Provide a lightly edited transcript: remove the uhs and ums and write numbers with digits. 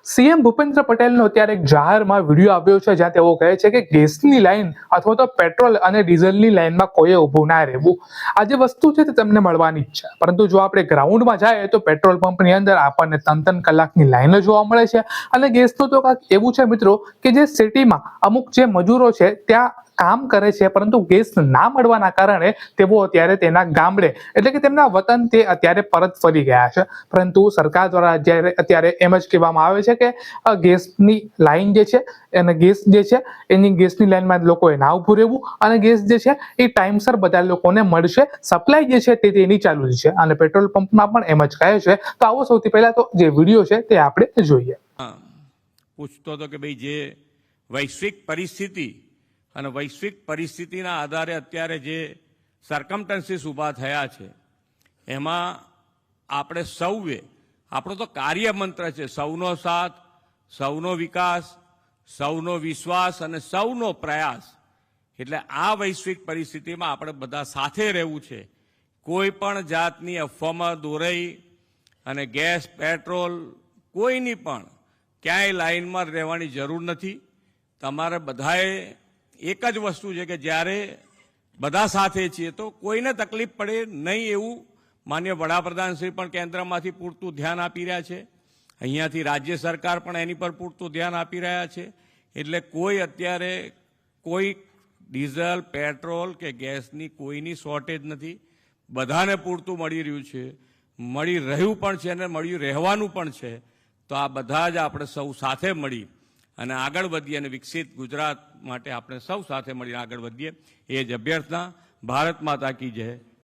CM Bhupendra પટેલનો અત્યારે એક જાહેરમાં વિડીયો આવ્યો છે જ્યાં તેઓ કહે છે કે ગેસની લાઈન અથવા તો પેટ્રોલ અને ડીઝલની લાઈનમાં કોઈએ ઊભું ના રહેવું. આ જે વસ્તુ છે તે તમને મળવાની જ છે, પરંતુ જો આપણે ગ્રાઉન્ડમાં જાય તો પેટ્રોલ પંપની અંદર આપણને 3-3 કલાકની લાઈનો જોવા મળે છે. અને ગેસનું તો કાંઈક એવું છે મિત્રો કે જે સિટીમાં અમુક જે મજૂરો છે ત્યાં કામ કરે છે, પરંતુ ગેસ ના મળવાના કારણે તેઓ અત્યારે તેના ગામડે એટલે કે તેમના વતન તે અત્યારે પરત ફરી ગયા છે. પરંતુ સરકાર દ્વારા અત્યારે એમ જ કહેવામાં આવે છે કે ગેસની લાઈન જે છે અને ગેસ જે છે એની ગેસની લાઈનમાં લોકોએ ના ઊભું રહેવું અને ગેસ જે છે એ ટાઈમસર બધા લોકોને મળશે. સપ્લાય જે છે તે તેની ચાલુ જ છે અને પેટ્રોલ પંપમાં પણ એમ જ કહે છે. તો આવો સૌથી પહેલા તો જે વિડીયો છે તે આપણે જોઈએ. પૂછતો હતો કે ભાઈ જે વૈશ્વિક પરિસ્થિતિ અને વૈશ્વિક પરિસ્થિતિના આધારે અત્યારે જે સર્કમસ્ટન્સીસ ઊભા થયા છે એમાં આપણે સૌએ આપણો તો કાર્યમંત્ર છે સૌનો સાથ, સૌનો વિકાસ, સૌનો વિશ્વાસ અને સૌનો પ્રયાસ. એટલે આ વૈશ્વિક પરિસ્થિતિમાં આપણે બધા સાથે રહેવું છે. કોઈ પણ જાતની અફવામાં દોરાઈ અને ગેસ, પેટ્રોલ કોઈની પણ ક્યાંય લાઈનમાં રહેવાની જરૂર નથી. તમારે બધાએ એક જ વસ્તુ છે કે જ્યારે બધા સાથે છીએ તો કોઈને તકલીફ પડે નહીં એવું માન્ય વડાપ્રધાન શ્રી પણ કેન્દ્રમાંથી પૂરતું ધ્યાન આપી રહ્યા છે. અહીંયાથી રાજ્ય સરકાર પણ એની પર પૂરતું ધ્યાન આપી રહ્યા છે. એટલે કોઈ અત્યારે કોઈ ડીઝલ, પેટ્રોલ કે ગેસની કોઈની શોર્ટેજ નથી. બધાને પૂરતું મળી રહ્યું છે, મળી રહ્યું પણ છે અને મળી રહેવાનું પણ છે. તો આ બધા જ આપણે સૌ સાથે મળી અને આગળ વધીએ અને વિકસિત ગુજરાત માટે આપણે સૌ સાથે મળીને આગળ વધીએ એ જ અભ્યર્થના. ભારત માતા કી જય,